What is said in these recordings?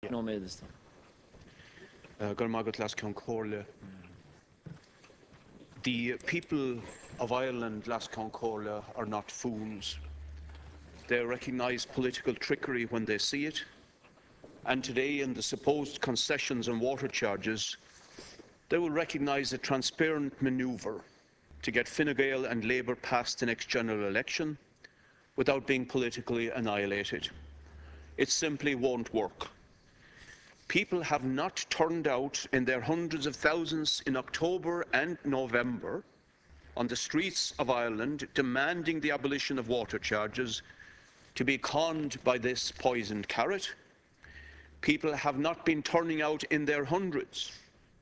No medicine. The people of Ireland, Lasconcorla, are not fools. They recognise political trickery when they see it. And today, in the supposed concessions and water charges, they will recognise a transparent manoeuvre to get Fine Gael and Labour past the next general election without being politically annihilated. It simply won't work. People have not turned out in their hundreds of thousands in October and November on the streets of Ireland demanding the abolition of water charges to be conned by this poisoned carrot. People have not been turning out in their hundreds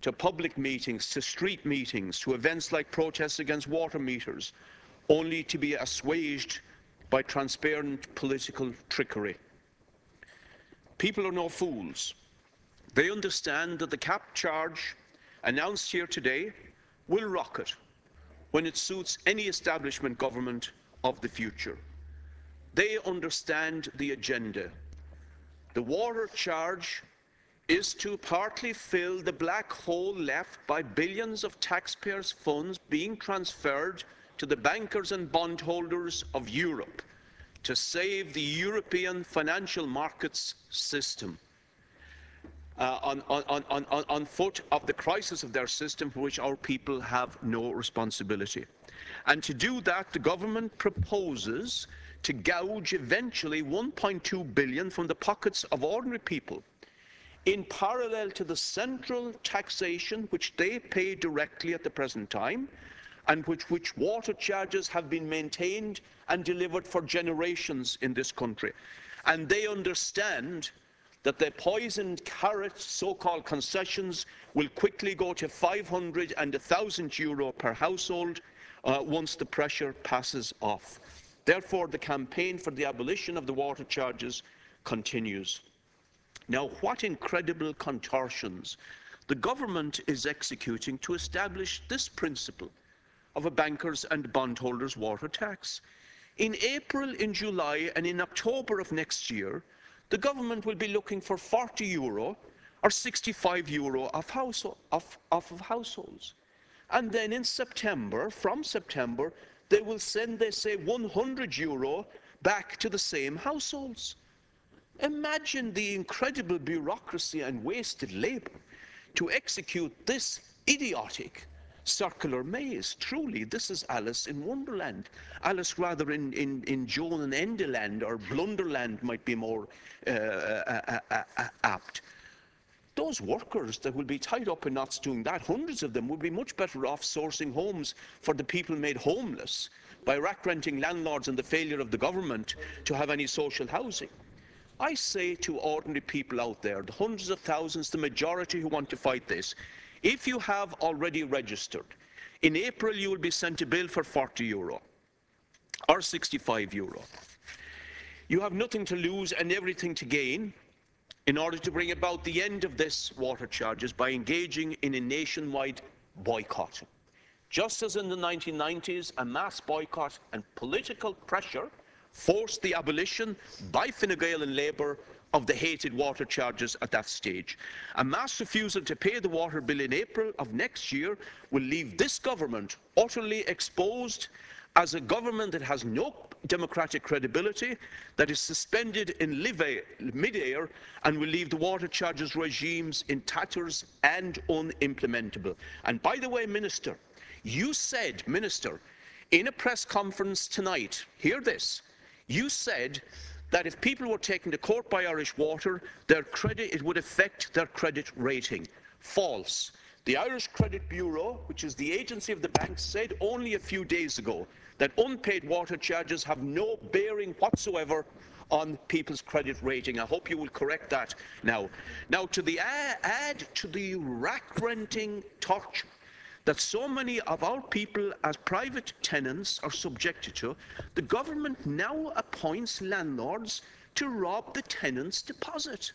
to public meetings, to street meetings, to events like protests against water meters, only to be assuaged by transparent political trickery. People are no fools. They understand that the cap charge announced here today will rocket when it suits any establishment government of the future. They understand the agenda. The water charge is to partly fill the black hole left by billions of taxpayers' funds being transferred to the bankers and bondholders of Europe to save the European financial markets system on foot of the crisis of their system, for which our people have no responsibility. And to do that, the government proposes to gouge eventually 1.2 billion from the pockets of ordinary people, in parallel to the central taxation which they pay directly at the present time, and which water charges have been maintained and delivered for generations in this country. And they understand that the poisoned carrot, so-called concessions, will quickly go to 500 and 1,000 euro per household once the pressure passes off. Therefore, the campaign for the abolition of the water charges continues. Now, what incredible contortions the government is executing to establish this principle of a bankers' and bondholders' water tax. In April, in July, and in October of next year, the government will be looking for 40 euro or 65 euro of households. And then in September, from September, they will send, they say, 100 euro back to the same households. Imagine the incredible bureaucracy and wasted labour to execute this idiotic circular maze. Truly, this is Alice in Wonderland. Alice rather in Joan and Enderland, or Blunderland might be more apt. Those workers that will be tied up in knots doing that, hundreds of them, would be much better off sourcing homes for the people made homeless by rack-renting landlords and the failure of the government to have any social housing. I say to ordinary people out there, the hundreds of thousands, the majority who want to fight this, if you have already registered, in April you will be sent a bill for 40 euro or 65 euro. You have nothing to lose and everything to gain in order to bring about the end of this water charges by engaging in a nationwide boycott. Just as in the 1990s, a mass boycott and political pressure forced the abolition by Fine Gael and Labour of the hated water charges at that stage. A mass refusal to pay the water bill in April of next year will leave this government utterly exposed as a government that has no democratic credibility, that is suspended in mid-air, and will leave the water charges regimes in tatters and unimplementable. And by the way, Minister, you said, Minister, in a press conference tonight, hear this, you said that if people were taken to court by Irish Water, it would affect their credit rating. False. The Irish Credit Bureau, which is the agency of the bank, said only a few days ago that unpaid water charges have no bearing whatsoever on people's credit rating. I hope you will correct that now. Now, to add to the rack-renting torture that so many of our people as private tenants are subjected to, the government now appoints landlords to rob the tenant's deposit.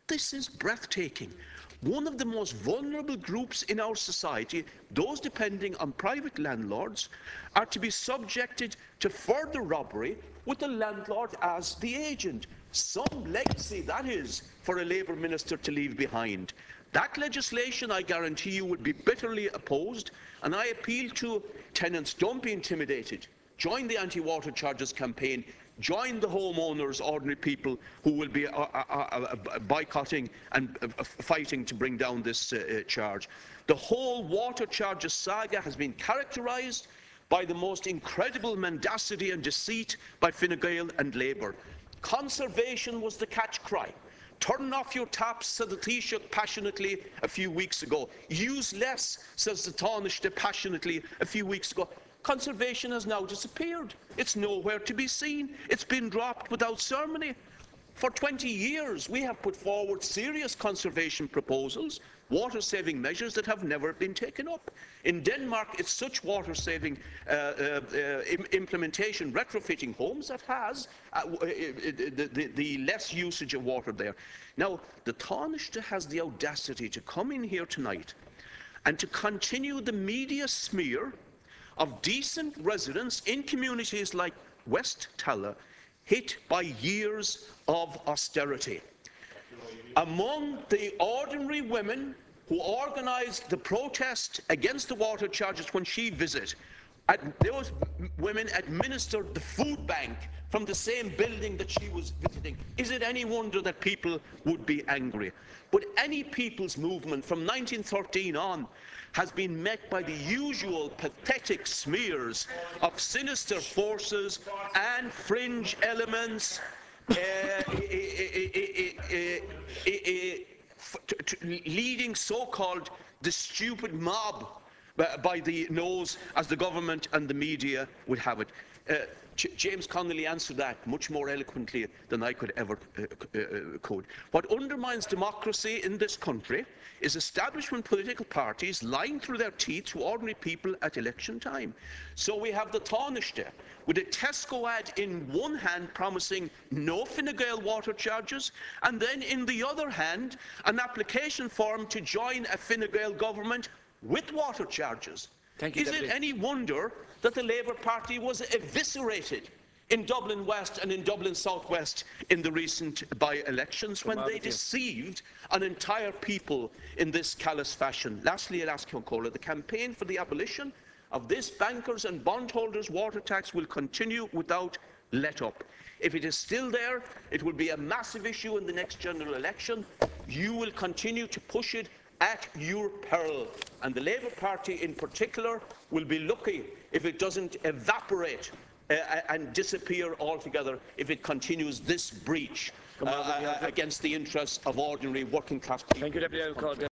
This is breathtaking. One of the most vulnerable groups in our society, those depending on private landlords, are to be subjected to further robbery with the landlord as the agent. Some legacy, that is, for a Labour minister to leave behind. That legislation, I guarantee you, would be bitterly opposed, and I appeal to tenants, don't be intimidated. Join the anti-water charges campaign. Join the homeowners, ordinary people who will be boycotting and fighting to bring down this charge. The whole water charges saga has been characterised by the most incredible mendacity and deceit by Fine Gael and Labour. Conservation was the catch cry. Turn off your taps, said the Taoiseach passionately a few weeks ago. Use less, says the Taoiseach passionately a few weeks ago. Conservation has now disappeared. It's nowhere to be seen. It's been dropped without ceremony. For 20 years, we have put forward serious conservation proposals, water-saving measures that have never been taken up. In Denmark, it's such water-saving implementation, retrofitting homes, that has the less usage of water there. Now, the Taoiseach has the audacity to come in here tonight and to continue the media smear of decent residents in communities like West Talla, hit by years of austerity. Among the ordinary women who organised the protest against the water charges when she visited, those women administered the food bank from the same building that she was visiting. Is it any wonder that people would be angry? But any people's movement from 1913 on has been met by the usual pathetic smears of sinister forces and fringe elements leading so-called the stupid mob by the nose, as the government and the media would have it. James Connolly answered that much more eloquently than I could ever could. What undermines democracy in this country is establishment political parties lying through their teeth to ordinary people at election time. So we have the Taoiseach with a Tesco ad in one hand promising no Fine Gael water charges, and then in the other hand an application form to join a Fine Gael government with water charges. Thank you, Is it any wonder that the Labour Party was eviscerated in Dublin West and in Dublin South West in the recent by-elections when they deceived an entire people in this callous fashion? Lastly, I'll ask Cola, the campaign for the abolition of this bankers' and bondholders' water tax will continue without let-up. If it is still there, it will be a massive issue in the next general election. You will continue to push it at your peril, and the Labour Party in particular will be lucky if it doesn't evaporate and disappear altogether if it continues this breach against the interests of ordinary working class people. Thank you, Deputy.